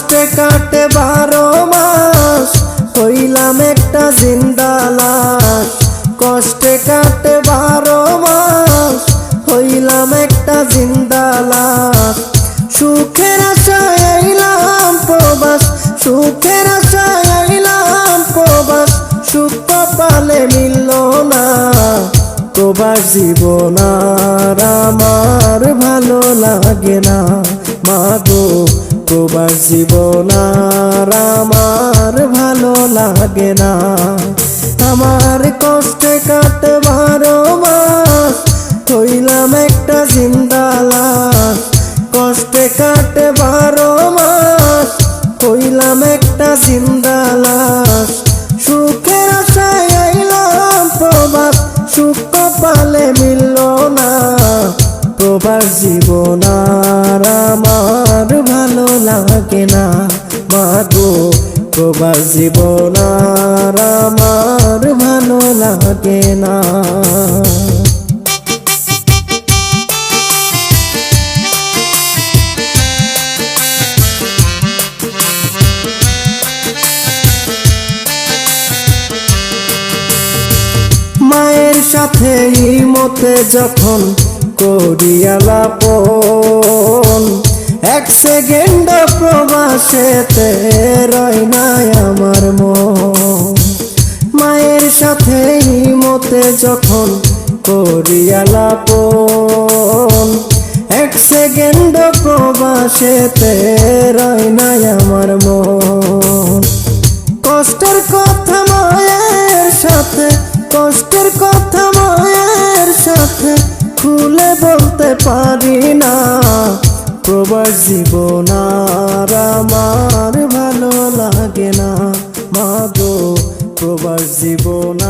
কষ্টে কাটে 12 মাস, হইলাম একটা জিন্দা লাশ। কষ্টে কাটে 12 মাস, হইলাম একটা জিন্দা লাশ। সুখের আশায় আইলাম প্রবাস, সুখের আশায় আইলাম প্রবাস, সুখ কপালে মিলল না। প্রবাস জীবন আর আমার ভালো লাগে না মাগো, প্রবাস জীবন আর আমার ভালো লাগে না। আমার কষ্টে কাটে 12 মাস, হইলাম একটা জিন্দা লাশ। কষ্টে কাটে 12 মাস, হইলাম একটা জিন্দা লাশ। সুখের আশায় আইলাম প্রবাস, সুখ কপালে মিলল না। প্রবাস জীবন আর আমার ভালো লাগে না মাগো, প্রবাস জীবন আর আমার ভালো লাগে না। মায়ের সাথে ইমতে যখন করিয়া লাপন, 1 সেকেন্ড প্রবাসেতে রয় নাই আমার মন। মায়ের সাথে ইমতে যখন করিয়া লাপন, 1 সেকেন্ড প্রবাসেতে রয় নাই আমার মন। কষ্টের কথা মায়ের সাথে, কষ্টের কথা মায়ের সাথে খুলে বলতে পারি না। প্রবাস জীবন আর আমার ভালো লাগে না মাগো, প্রবাস জীবন